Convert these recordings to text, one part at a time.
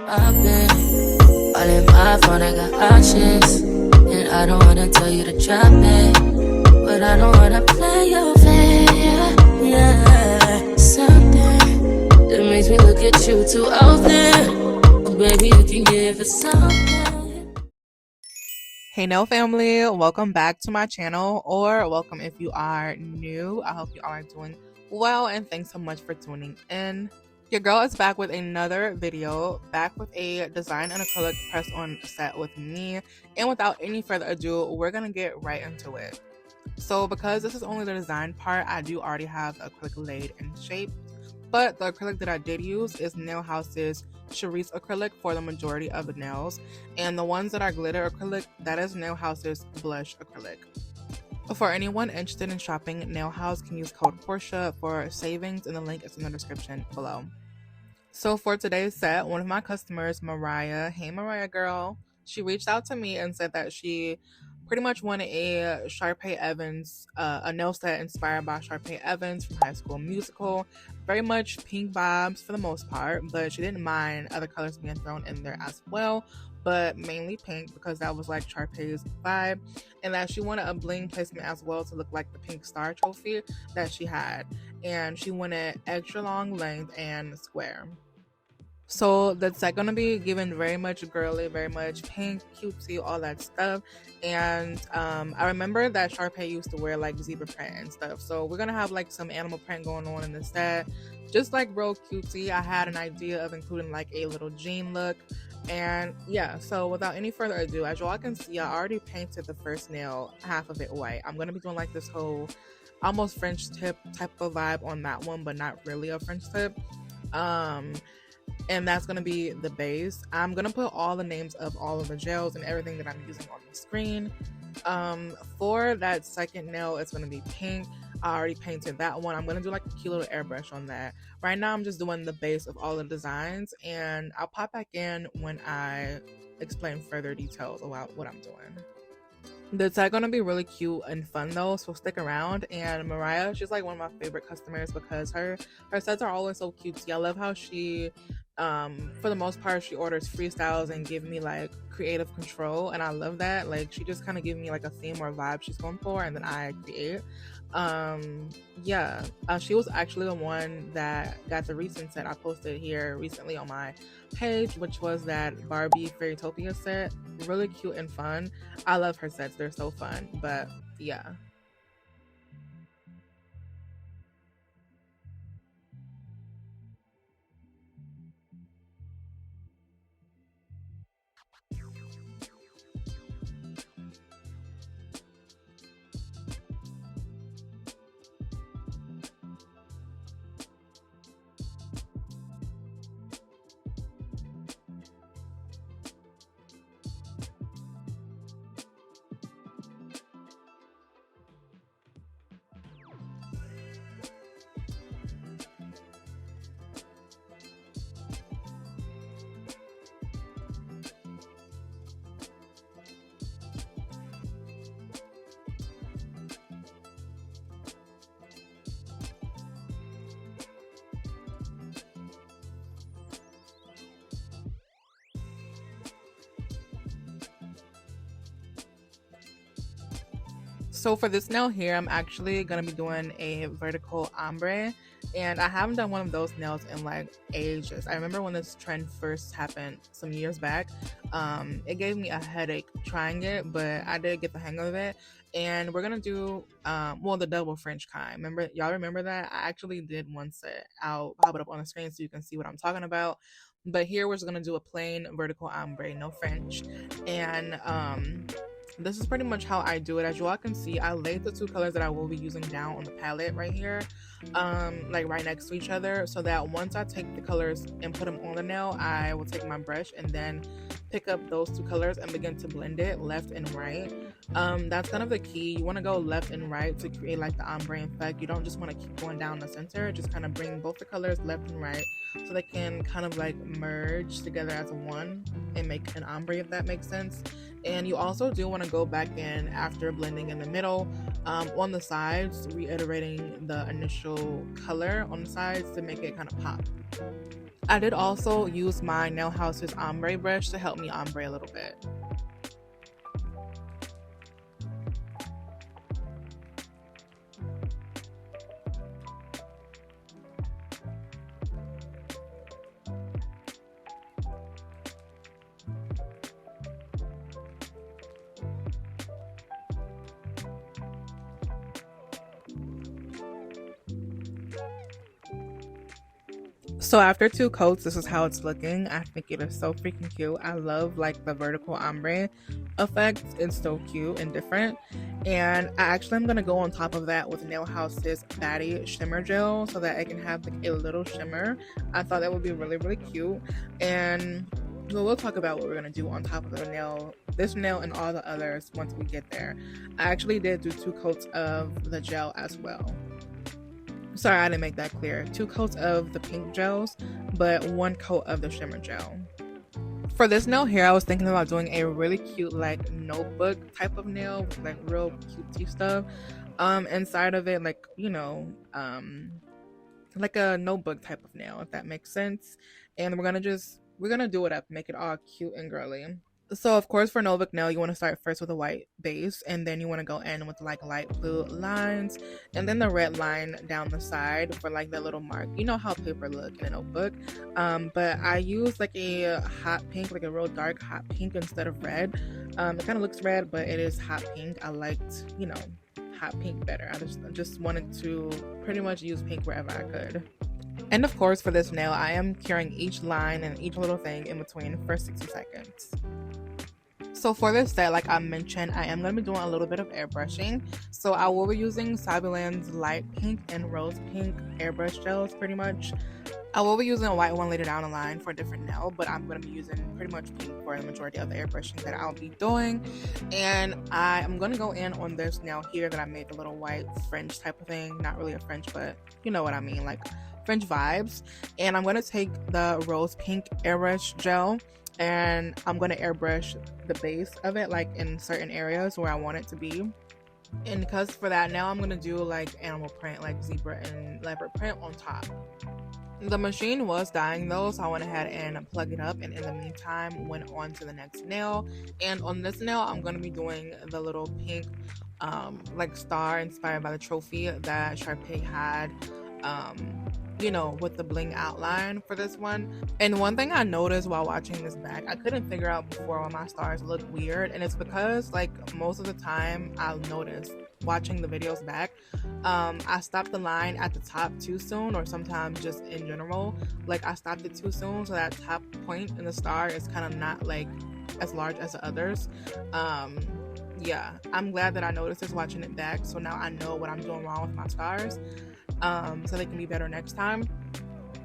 I've been all in my phone, I got options. And I don't wanna tell you to drop it, but I don't wanna play your fair. Yeah, something that makes me look at you too often. Baby, you can give it something. Hey nail family, welcome back to my channel, or welcome if you are new. I hope you are doing well, and thanks so much for tuning in. Your girl is back with another video, back with a design and acrylic press on set with me. And without any further ado, we're gonna get right into it. So because this is only the design part, I do already have the acrylic laid and shaped, but the acrylic that I did use is Nail House's Charisse acrylic for the majority of the nails, and the ones that are glitter acrylic, that is Nail House's blush acrylic. For anyone interested in shopping, Nail House can use code PORCHE for savings, and the link is in the description below. So for today's set, one of my customers, Mariah, hey Mariah girl, she reached out to me and said that she pretty much wanted a Sharpay Evans, a nail set inspired by Sharpay Evans from High School Musical. Very much pink vibes for the most part, but she didn't mind other colors being thrown in there as well, but mainly pink because that was like Sharpay's vibe, and that she wanted a bling placement as well to look like the pink star trophy that she had, and she wanted extra long length and square. So that's like gonna be given very much girly, very much pink, cutesy, all that stuff. And I remember that Sharpay used to wear like zebra print and stuff, so we're gonna have like some animal print going on in the set, just like real cutesy. I had an idea of including like a little jean look, and yeah. So without any further ado, as y'all can see, I already painted the first nail, half of it white. I'm gonna be doing like this whole almost French tip type of vibe on that one, but not really a French tip. And that's going to be the base. I'm going to put all the names of all of the gels and everything that I'm using on the screen. For that second nail, it's going to be pink. I already painted that one. I'm going to do like a cute little airbrush on that. Right now, I'm just doing the base of all the designs, and I'll pop back in when I explain further details about what I'm doing. The set gonna be really cute and fun though, so stick around. And Mariah, she's like one of my favorite customers because her sets are always so cutesy. I love how she for the most part she orders freestyles and give me like creative control, and I love that. Like she just kind of give me like a theme or vibe she's going for, and then I create. She was actually the one that got the recent set I posted here recently on my page, which was that Barbie Fairytopia set. Really cute and fun. I love her sets, they're so fun. But yeah. So for this nail here, I'm actually going to be doing a vertical ombre, and I haven't done one of those nails in like ages. I remember when this trend first happened some years back. It gave me a headache trying it, but I did get the hang of it. And we're going to do, the double French kind. Y'all remember that? I actually did one set. I'll pop it up on the screen so you can see what I'm talking about. But here we're just going to do a plain vertical ombre, no French. And this is pretty much how I do it. As you all can see, I laid the two colors that I will be using down on the palette right here, like right next to each other, so that once I take the colors and put them on the nail, I will take my brush and then pick up those two colors and begin to blend it left and right. That's kind of the key. You want to go left and right to create like the ombre effect. You don't just want to keep going down the center. Just kind of bring both the colors left and right so they can kind of like merge together as one and make an ombre, if that makes sense. And you also do want to go back in after blending in the middle, on the sides, reiterating the initial color on the sides to make it kind of pop. I did also use my Nail House's ombre brush to help me ombre a little bit. So after 2 coats, this is how it's looking. I think it is so freaking cute. I love like the vertical ombre effect. It's so cute and different. And I actually am gonna go on top of that with Nail House's Baddie Shimmer Gel so that I can have like a little shimmer. I thought that would be really, really cute. And we'll talk about what we're gonna do on top of the nail, this nail and all the others once we get there. I actually did do 2 coats of the gel as well. Sorry, I didn't make that clear. 2 coats of the pink gels, but 1 coat of the shimmer gel. For this nail here, I was thinking about doing a really cute like notebook type of nail with like real cutesy stuff inside of it, like, you know, like a notebook type of nail, if that makes sense. And we're gonna do it up, make it all cute and girly. So of course for notebook nail, you want to start first with a white base, and then you want to go in with like light blue lines, and then the red line down the side for like that little mark. You know how paper look in a notebook, but I use like a hot pink, like a real dark hot pink instead of red. It kind of looks red, but it is hot pink. I liked, you know, hot pink better. I just wanted to pretty much use pink wherever I could. And of course for this nail, I am curing each line and each little thing in between for 60 seconds. So for this set, like I mentioned, I am going to be doing a little bit of airbrushing. So I will be using Sabuland's light pink and rose pink airbrush gels pretty much. I will be using a white one later down the line for a different nail, but I'm going to be using pretty much pink for the majority of the airbrushing that I'll be doing. And I am going to go in on this nail here that I made a little white fringe type of thing. Not really a fringe, but you know what I mean, like fringe vibes. And I'm going to take the rose pink airbrush gel and I'm going to airbrush the base of it, like in certain areas where I want it to be. And because for that, now I'm going to do like animal print, like zebra and leopard print on top. The machine was dying though, so I went ahead and plugged it up, and in the meantime went on to the next nail. And on this nail, I'm going to be doing the little pink like star inspired by the trophy that Sharpay had, you know, with the bling outline for this one. And one thing I noticed while watching this back, I couldn't figure out before why my stars look weird, and it's because like most of the time I'll notice watching the videos back, I stopped the line at the top too soon, or sometimes just in general, like I stopped it too soon, so that top point in the star is kind of not like as large as the others. Yeah, I'm glad that I noticed this watching it back, so now I know what I'm doing wrong with my stars, so they can be better next time.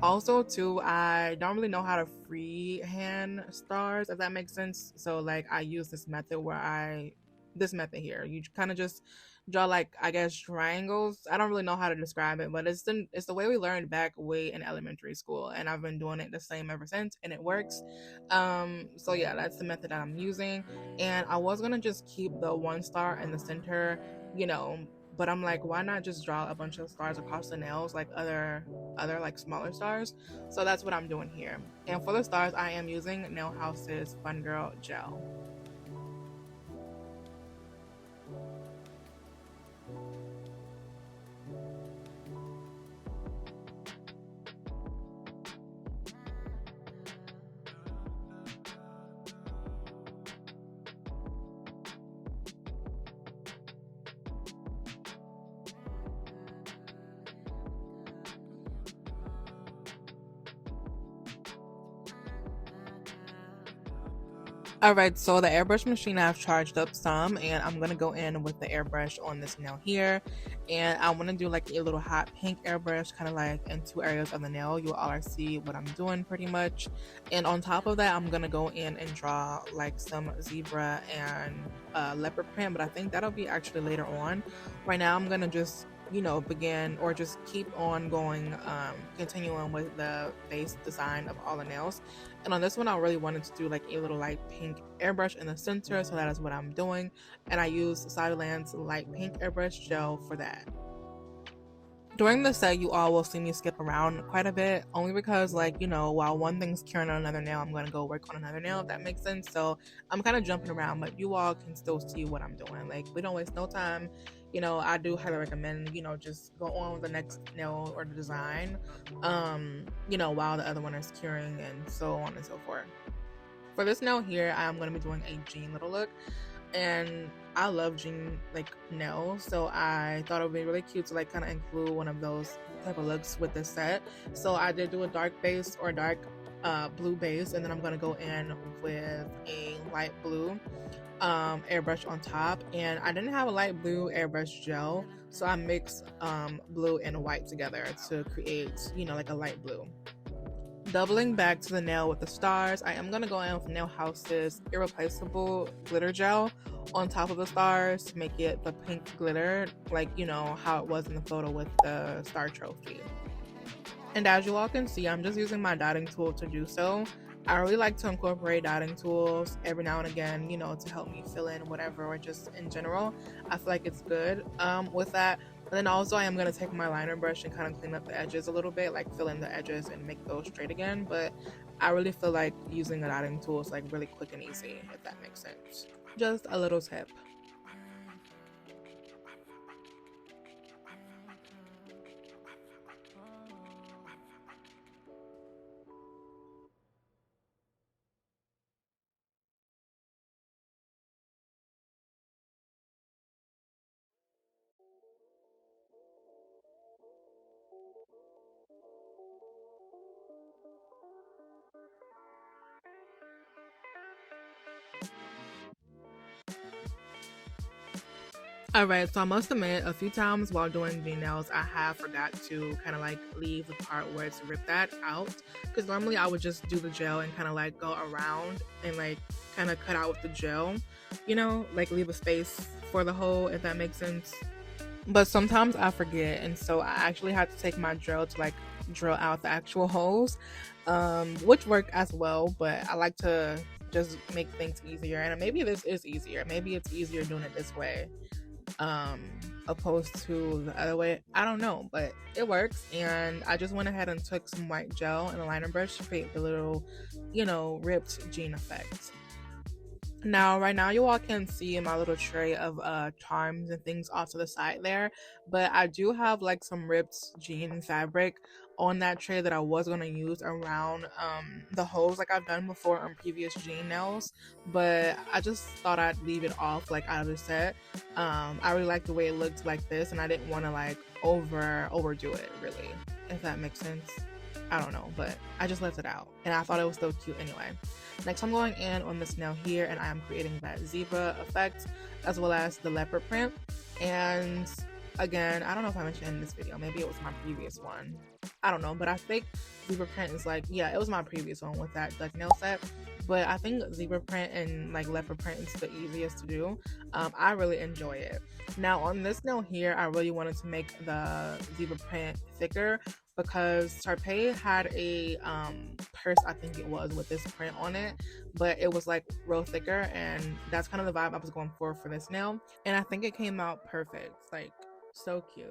Also too, I don't really know how to freehand stars, if that makes sense. So like I use this method where this method here, you kind of just draw like, I guess, triangles. I don't really know how to describe it, but it's the way we learned back way in elementary school, and I've been doing it the same ever since, and it works. So yeah, that's the method that I'm using. And I was gonna just keep the one star in the center, you know, but I'm like, why not just draw a bunch of stars across the nails, like other like smaller stars? So that's what I'm doing here. And for the stars, I am using Nail House's Fun Girl Gel. Alright, so the airbrush machine I've charged up some, and I'm going to go in with the airbrush on this nail here. And I want to do like a little hot pink airbrush, kind of like in 2 areas of the nail. You'll all see what I'm doing pretty much. And on top of that, I'm going to go in and draw like some zebra and leopard print, but I think that'll be actually later on. Right now, I'm going to just, you know, begin or just keep on going, continuing with the base design of all the nails. And on this one, I really wanted to do like a little light pink airbrush in the center, so that is what I'm doing. And I use Sabuland's light pink airbrush gel for that. During the set, you all will see me skip around quite a bit, only because, like, you know, while one thing's curing on another nail, I'm gonna go work on another nail, if that makes sense. So I'm kind of jumping around, but you all can still see what I'm doing. Like, we don't waste no time. You know, I do highly recommend, you know, just go on with the next nail or the design, you know, while the other one is curing and so on and so forth. For this nail here, I'm going to be doing a jean little look, and I love jean like nails, so I thought it would be really cute to like kind of include one of those type of looks with this set. So I did do a dark base or dark blue base, and then I'm going to go in with a light blue airbrush on top, and I didn't have a light blue airbrush gel, so I mixed blue and white together to create, you know, like a light blue. Doubling back to the nail with the stars, I am going to go in with Nail House's Irreplaceable Glitter Gel on top of the stars to make it the pink glitter, like, you know, how it was in the photo with the star trophy. And as you all can see, I'm just using my dotting tool to do so. I really like to incorporate dotting tools every now and again, you know, to help me fill in whatever, or just in general. I feel like it's good with that. And then also I am going to take my liner brush and kind of clean up the edges a little bit, like fill in the edges and make those straight again. But I really feel like using a dotting tool is like really quick and easy, if that makes sense. Just a little tip. Alright, so I must admit, a few times while doing V-nails, I have forgot to kind of like leave the part where it's ripped that out. Because normally I would just do the gel and kind of like go around and like kind of cut out with the gel, you know, like leave a space for the hole, if that makes sense. But sometimes I forget, and so I actually had to take my drill to like drill out the actual holes, which worked as well, but I like to just make things easier. And maybe this is easier. Maybe it's easier doing it this way um opposed to the other way. I don't know, but it works. And I just went ahead and took some white gel and a liner brush to create the little, you know, ripped jean effect. Now, right now, you all can see my little tray of charms and things off to the side there, but I do have like some ripped jean fabric on that tray that I was going to use around the holes like I've done before on previous jean nails, but I just thought I'd leave it off like out of the set. I really like the way it looked like this, and I didn't want to like overdo it, really, if that makes sense. I don't know, but I just left it out, and I thought it was still cute anyway. Next, I'm going in on this nail here, and I am creating that zebra effect as well as the leopard print. And again, I don't know if I mentioned in this video, maybe it was my previous one, I don't know, but I think zebra print is like, yeah, it was my previous one with that duck nail set, but I think zebra print and like leopard print is the easiest to do. I really enjoy it. Now on this nail here, I really wanted to make the zebra print thicker because Sharpay had a purse, I think it was, with this print on it, but it was like real thicker, and that's kind of the vibe I was going for this nail, and I think it came out perfect, like so cute.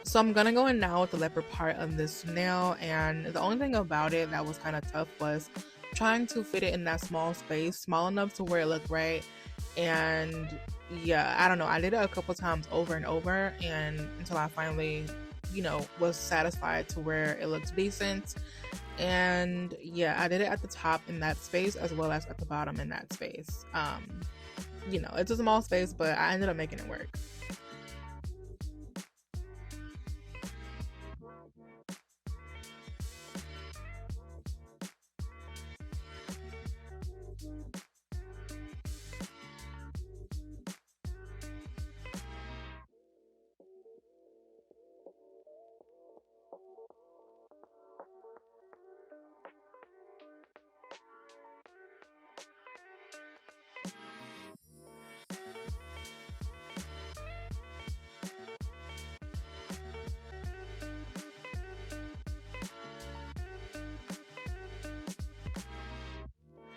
So I'm gonna go in now with the leopard part of this nail, and the only thing about it that was kind of tough was trying to fit it in that small space, small enough to where it looked right. And yeah, I don't know, I did it a couple times over and over, and until I finally, you know, was satisfied to where it looked decent. And yeah, I did it at the top in that space as well as at the bottom in that space. You know, it's a small space, but I ended up making it work.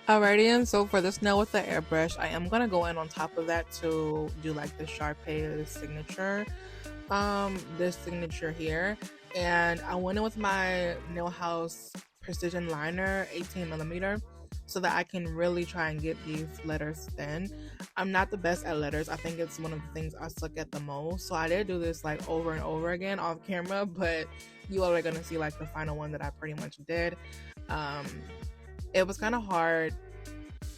Alrighty, and so for this nail with the airbrush, I am gonna go in on top of that to do like the Sharpay signature, this signature here. And I went in with my Nail House Precision Liner 18mm so that I can really try and get these letters thin. I'm not the best at letters. I think it's one of the things I suck at the most. So I did do this like over and over again off camera, but you all are gonna see like the final one that I pretty much did. It was kind of hard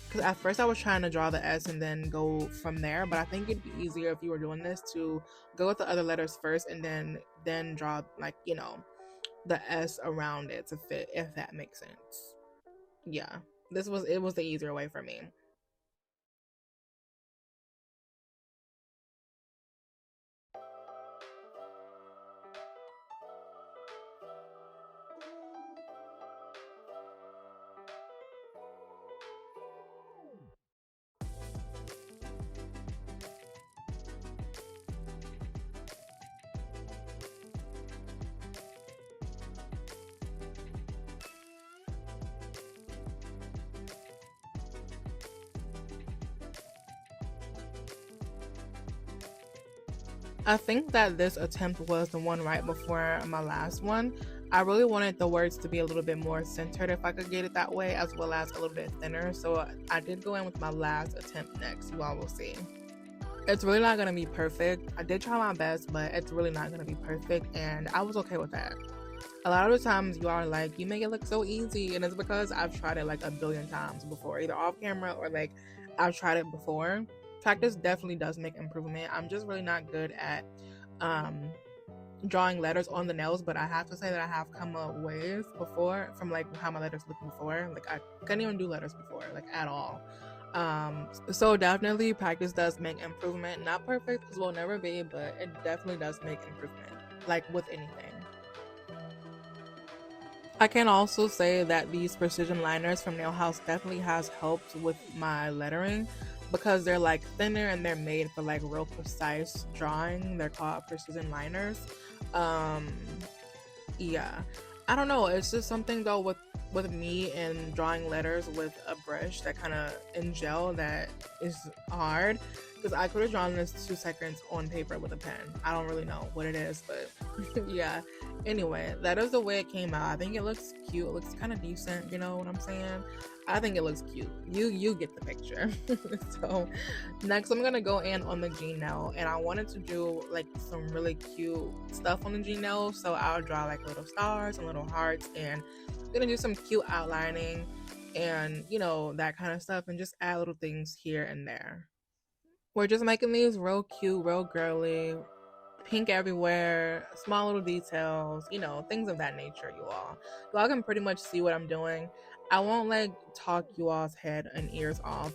because at first I was trying to draw the S and then go from there, but I think it'd be easier if you were doing this to go with the other letters first and then draw, like, you know, the S around it to fit, if that makes sense. Yeah, it was the easier way for me. I think that this attempt was the one right before my last one. I really wanted the words to be a little bit more centered if I could get it that way, as well as a little bit thinner. So I did go in with my last attempt next. You all will see. It's really not going to be perfect. I did try my best, but it's really not going to be perfect, and I was okay with that. A lot of the times you are like, you make it look so easy, and it's because I've tried it like a billion times before, either off camera or like I've tried it before. Practice definitely does make improvement. I'm just really not good at drawing letters on the nails, but I have to say that I have come a ways before from like how my letters looked before. Like I couldn't even do letters before, like at all. So definitely practice does make improvement. Not perfect, because we'll never be, but it definitely does make improvement, like with anything. I can also say that these precision liners from Nail House definitely has helped with my lettering, because they're like thinner and they're made for like real precise drawing. They're called precision liners. Yeah, I don't know, it's just something though with me and drawing letters with a brush that kind of in gel that is hard, because I could have drawn this 2 seconds on paper with a pen. I don't really know what it is, but yeah. Anyway, that is the way it came out. I think it looks cute. It looks kind of decent, you know what I'm saying? I think it looks cute. You get the picture. So next I'm gonna go in on the G nail, and I wanted to do like some really cute stuff on the G nail, so I'll draw like little stars and little hearts, and I'm gonna do some cute outlining and, you know, that kind of stuff, and just add little things here and there. We're just making these real cute, real girly, pink everywhere, small little details, you know, things of that nature, you all. You all can pretty much see what I'm doing. I won't like talk you all's head and ears off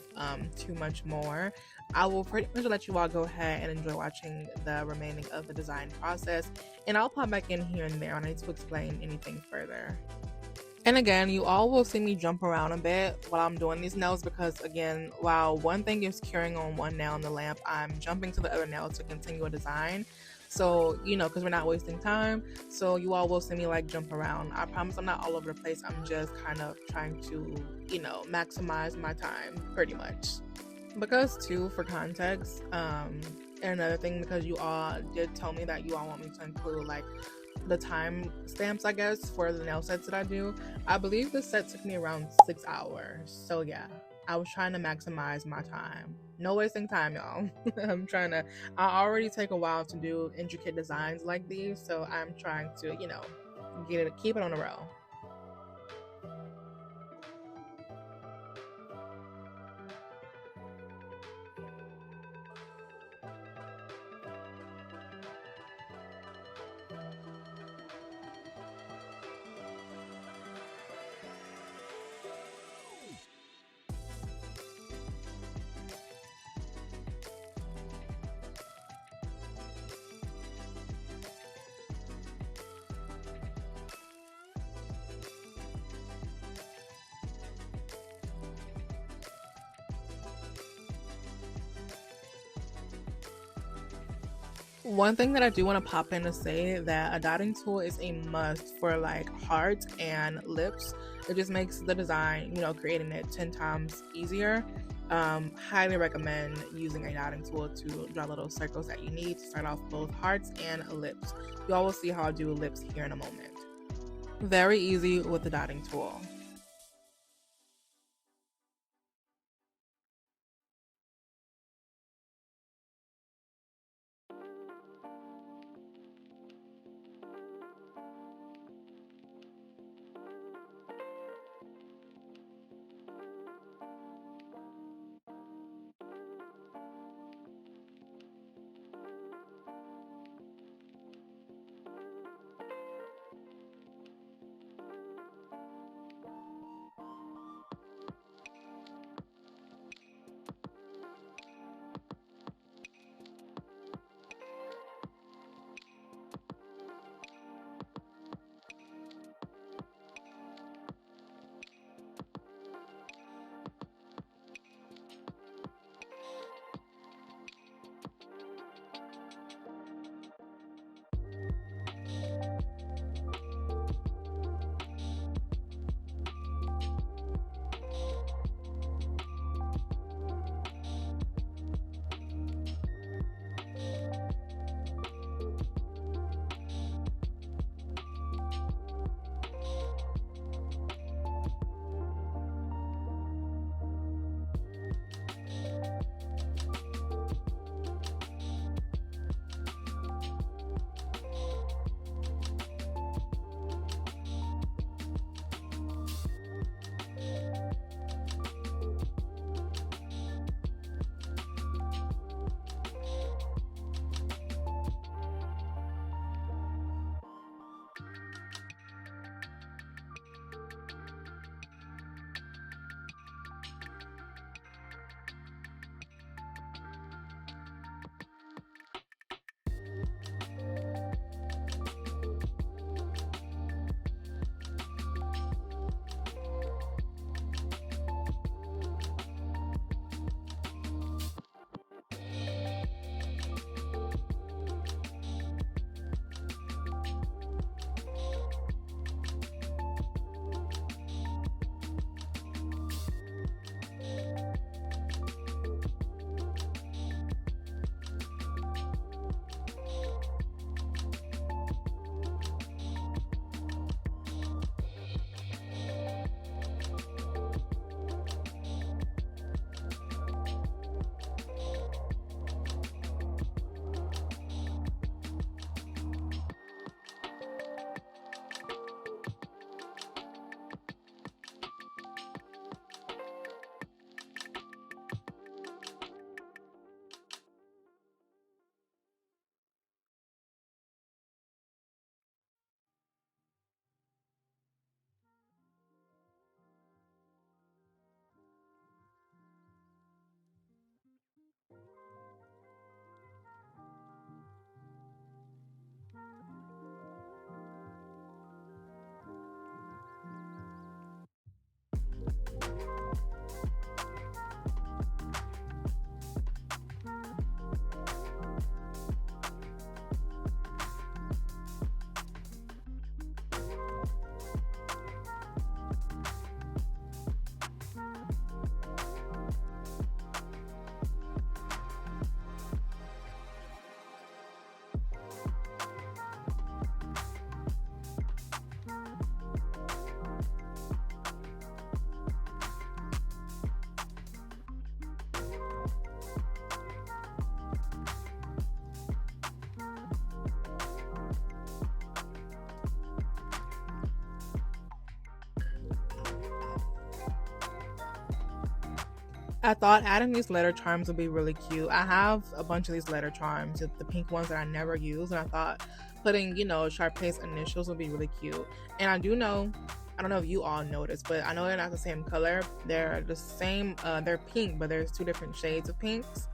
too much more. I will pretty much let you all go ahead and enjoy watching the remaining of the design process, and I'll pop back in here and there when I need to explain anything further. And again, you all will see me jump around a bit while I'm doing these nails, because again, while one thing is curing on one nail in the lamp, I'm jumping to the other nail to continue a design. So, you know, because we're not wasting time, so you all will see me like jump around. I promise I'm not all over the place. I'm just kind of trying to, you know, maximize my time pretty much. Because too, for context, and another thing, because you all did tell me that you all want me to include like the time stamps, I guess, for the nail sets that I do. I believe this set took me around 6 hours. So yeah, I was trying to maximize my time. No wasting time, y'all. I already take a while to do intricate designs like these, so I'm trying to, you know, keep it on the roll. One thing that I do want to pop in to say that a dotting tool is a must for like hearts and lips. It just makes the design, you know, creating it 10 times easier. Highly recommend using a dotting tool to draw little circles that you need to start off both hearts and lips. You all will see how I do lips here in a moment. Very easy with the dotting tool. I thought adding these letter charms would be really cute. I have a bunch of these letter charms, the pink ones that I never use, and I thought putting, you know, Sharpay's initials would be really cute. And I do know, I don't know if you all noticed, but I know they're not the same color. They're the same, they're pink, but there's two different shades of pinks.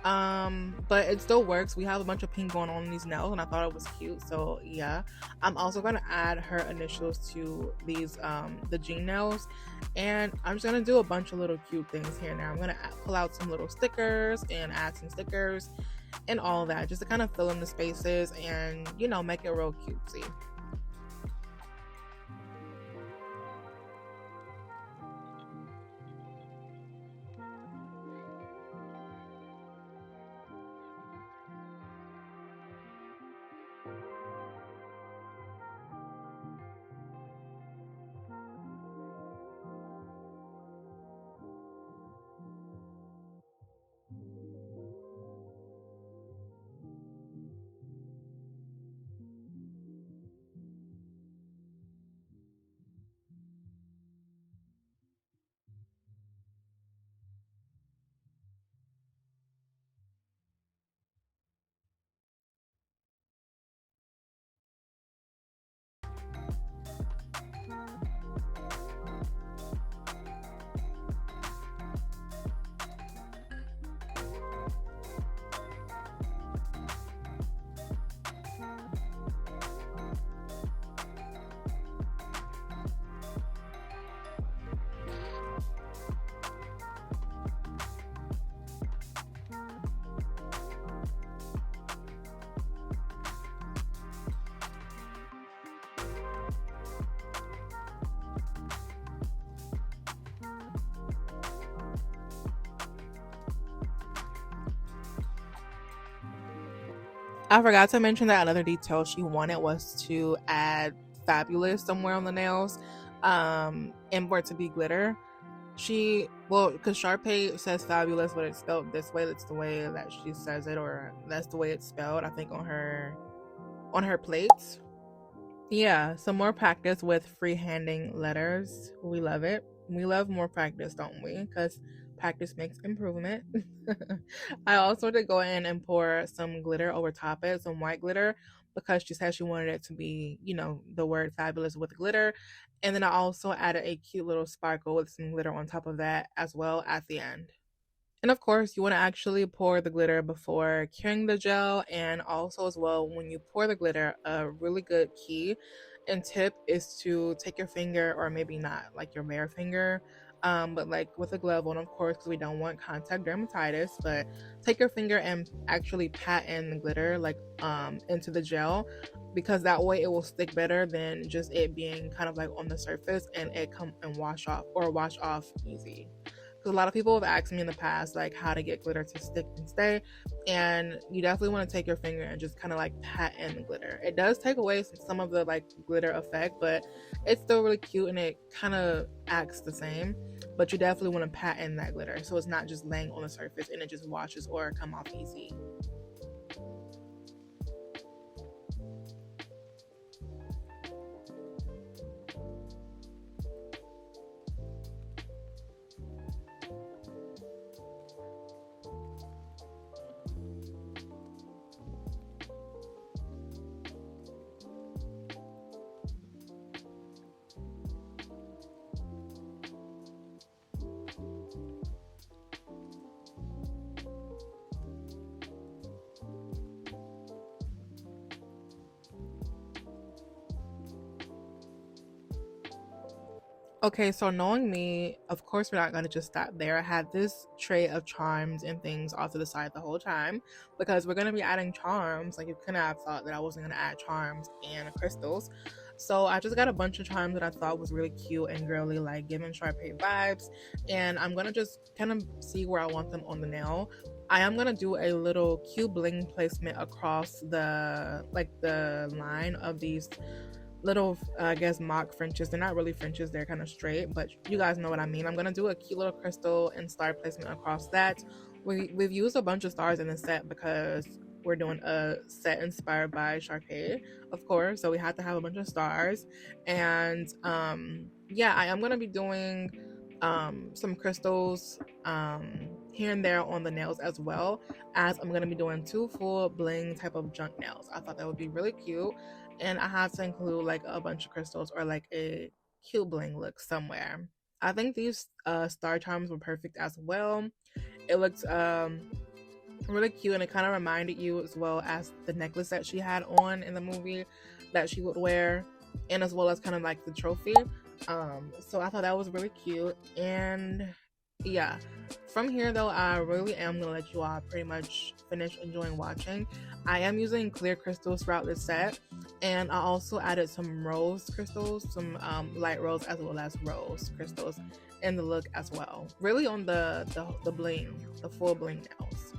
But it still works. We have a bunch of pink going on in these nails, and I thought it was cute. So yeah, I'm also gonna add her initials to these the jean nails, and I'm just gonna do a bunch of little cute things here and there. I'm gonna pull out some little stickers and add some stickers, and all that, just to kind of fill in the spaces and, you know, make it real cutesy. I forgot to mention that another detail she wanted was to add fabulous somewhere on the nails, and for it to be glitter. Because Sharpay says fabulous, but it's spelled this way. That's the way that she says it, or that's the way it's spelled, I think, on her plates. Yeah, some more practice with freehanding letters. We love it. We love more practice, don't we? Because practice makes improvement. I also did go in and pour some glitter over top it, some white glitter, because she said she wanted it to be, you know, the word fabulous with glitter. And then I also added a cute little sparkle with some glitter on top of that as well at the end. And of course, you want to actually pour the glitter before curing the gel, and also as well when you pour the glitter, a really good key and tip is to take your finger, or maybe not like your bare finger, but like with a glove on, of course, because we don't want contact dermatitis. But take your finger and actually pat in the glitter like into the gel, because that way it will stick better than just it being kind of like on the surface and it come and wash off easy. Because a lot of people have asked me in the past like how to get glitter to stick and stay, and you definitely want to take your finger and just kind of like pat in the glitter. It does take away some of the like glitter effect, but it's still really cute and it kind of acts the same. But you definitely want to pat in that glitter so it's not just laying on the surface and it just washes or come off easy. Okay, so knowing me, of course, we're not going to just stop there. I had this tray of charms and things off to the side the whole time because we're going to be adding charms. Like, you couldn't have thought that I wasn't going to add charms and crystals. So I just got a bunch of charms that I thought was really cute and girly, like giving Sharpay vibes. And I'm going to just kind of see where I want them on the nail. I am going to do a little cute bling placement across the line of these little I guess mock Frenches. They're not really Frenches, they're kind of straight, but you guys know what I mean. I'm gonna do a cute little crystal and star placement across that. We've used a bunch of stars in the set because we're doing a set inspired by Sharpay, of course, so we had to have a bunch of stars. And yeah, I am gonna be doing some crystals here and there on the nails, as well as I'm gonna be doing 2 full bling type of junk nails. I thought that would be really cute, and I had to include like a bunch of crystals or like a cute bling look somewhere. I think these star charms were perfect as well. It looked really cute, and it kind of reminded you as well as the necklace that she had on in the movie that she would wear, and as well as kind of like the trophy. So I thought that was really cute. And yeah, from here though, I really am gonna let you all pretty much finish enjoying watching. I am using clear crystals throughout this set, and I also added some rose crystals, some light rose as well as rose crystals in the look as well, really on the bling, the full bling nails.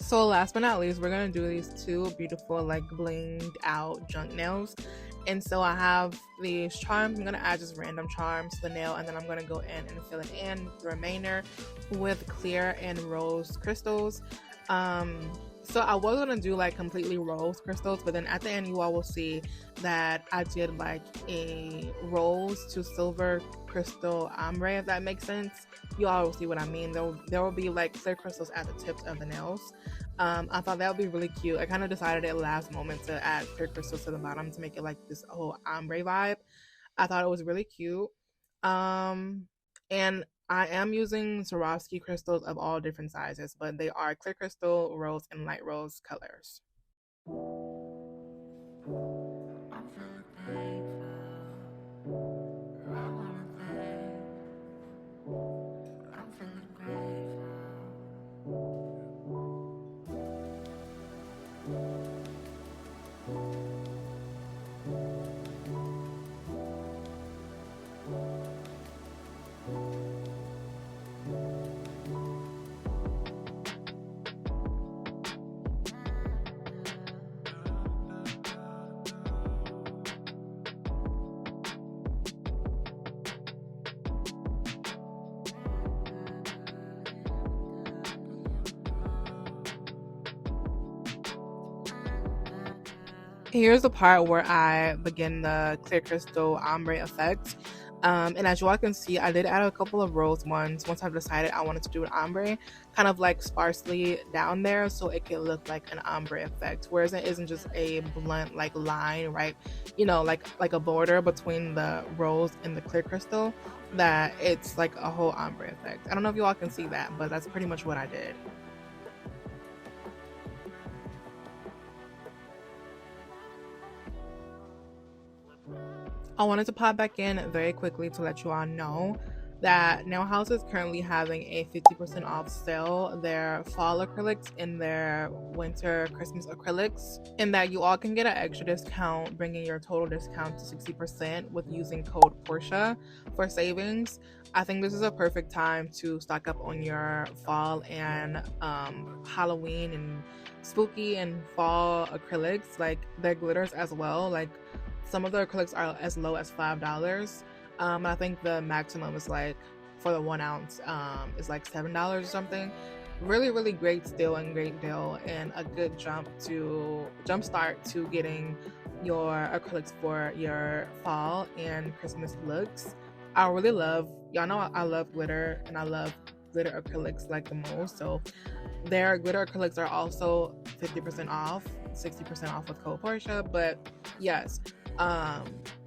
So last but not least, we're gonna do these two beautiful like blinged out junk nails. And so I have these charms. I'm gonna add just random charms to the nail, and then I'm gonna go in and fill it in the remainder with clear and rose crystals. So I was gonna do like completely rose crystals, but then at the end you all will see that I did like a rose to silver crystal ombre, if that makes sense. You all will see what I mean. There will be like clear crystals at the tips of the nails. I thought that would be really cute. I kind of decided at last moment to add clear crystals to the bottom to make it like this whole ombre vibe. I thought it was really cute. And I am using Swarovski crystals of all different sizes, but they are clear crystal, rose, and light rose colors. Here's the part where I begin the clear crystal ombre effect. And as you all can see, I did add a couple of rose ones once I've decided I wanted to do an ombre, kind of like sparsely down there so it could look like an ombre effect, whereas it isn't just a blunt like line, right? You know, like a border between the rose and the clear crystal, that it's like a whole ombre effect. I don't know if you all can see that, but that's pretty much what I did. I wanted to pop back in very quickly to let you all know that Nail House is currently having a 50% off sale, their fall acrylics and their winter Christmas acrylics, and that you all can get an extra discount, bringing your total discount to 60% with using code PORCHE for savings. I think this is a perfect time to stock up on your fall and Halloween and spooky and fall acrylics, like their glitters as well. Like, some of the acrylics are as low as $5. I think the maximum is like, for the 1 ounce, is like $7 or something. Really, really great steal and great deal, and a good jump start to getting your acrylics for your fall and Christmas looks. I really love, y'all know I love glitter, and I love glitter acrylics like the most. So their glitter acrylics are also 50% off, 60% off with code PORCHE. But yes,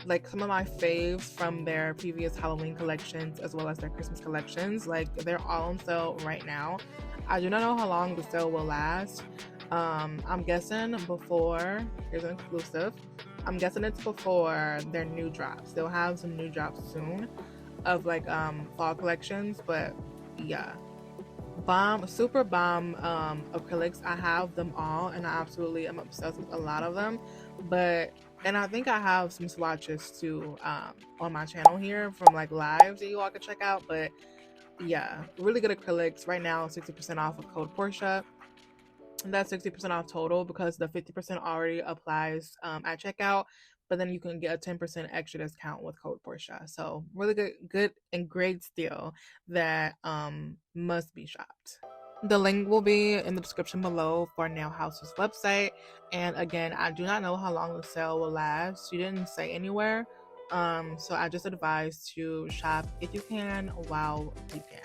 like some of my faves from their previous Halloween collections as well as their Christmas collections, like they're all on sale right now. I do not know how long the sale will last. I'm guessing before, here's an exclusive, I'm guessing it's before their new drops. They'll have some new drops soon of like fall collections. But yeah, bomb, super bomb acrylics. I have them all and I absolutely am obsessed with a lot of them. And I think I have some swatches too on my channel here from like lives that you all can check out. But yeah, really good acrylics right now, 60% off with code PORCHE. And that's 60% off total because the 50% already applies at checkout, but then you can get a 10% extra discount with code PORCHE. So really good and great steal that must be shopped. The link will be in the description below for Nail House's website. And again, I do not know how long the sale will last. She didn't say anywhere. So I just advise to shop if you can while you can.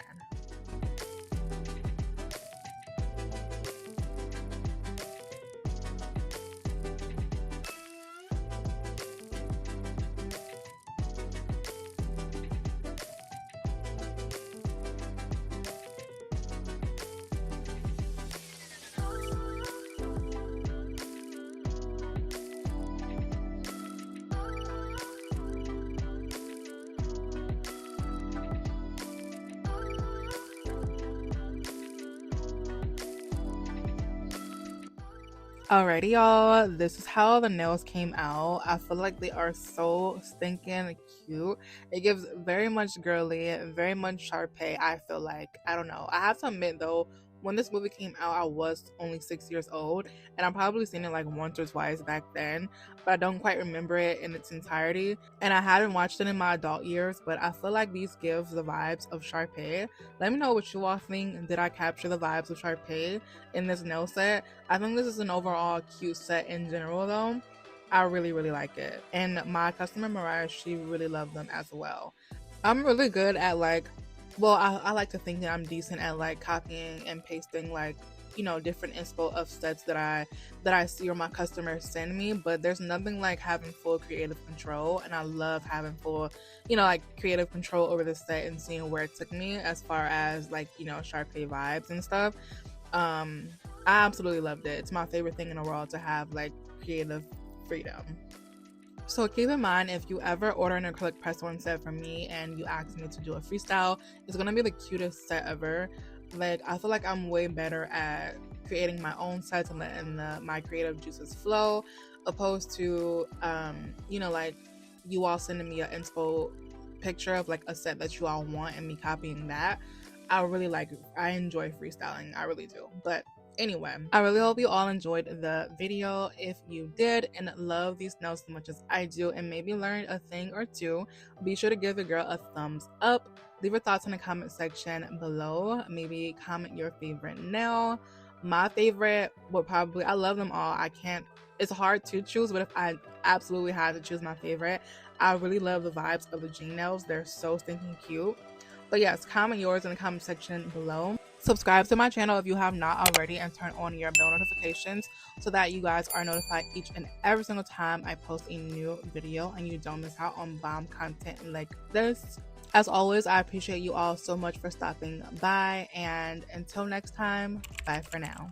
Alrighty, y'all, this is how the nails came out. I feel like they are so stinking cute. It gives very much girly, very much Sharpay. I feel like, I don't know, I have to admit though, when this movie came out, I was only 6 years old, and I've probably seen it like once or twice back then, but I don't quite remember it in its entirety, and I haven't watched it in my adult years. But I feel like these give the vibes of Sharpay. Let me know what you all think. Did I capture the vibes of Sharpay in this nail set? I think this is an overall cute set in general though. I really, really like it. And my customer Mariah, she really loved them as well. I'm really good at like, well, I like to think that I'm decent at like copying and pasting like, you know, different inspo of sets that I see or my customers send me. But there's nothing like having full creative control, and I love having full, you know, like creative control over the set and seeing where it took me as far as like, you know, Sharpay vibes and stuff. I absolutely loved it. It's my favorite thing in the world to have like creative freedom. So keep in mind, if you ever order an acrylic press on set from me and you ask me to do a freestyle, it's gonna be the cutest set ever. Like, I feel like I'm way better at creating my own sets and letting my creative juices flow, opposed to you know, like you all sending me an inspo picture of like a set that you all want and me copying that. I enjoy freestyling, I really do. But anyway, I really hope you all enjoyed the video. If you did and love these nails as much as I do and maybe learned a thing or two, be sure to give the girl a thumbs up. Leave your thoughts in the comment section below. Maybe comment your favorite nail, My favorite would probably, I love them all. It's hard to choose, but if I absolutely had to choose my favorite, I really love the vibes of the jean nails. They're so stinking cute. But yes, comment yours in the comment section below. Subscribe to my channel if you have not already, and turn on your bell notifications so that you guys are notified each and every single time I post a new video and you don't miss out on bomb content like this. As always, I appreciate you all so much for stopping by, and until next time, bye for now.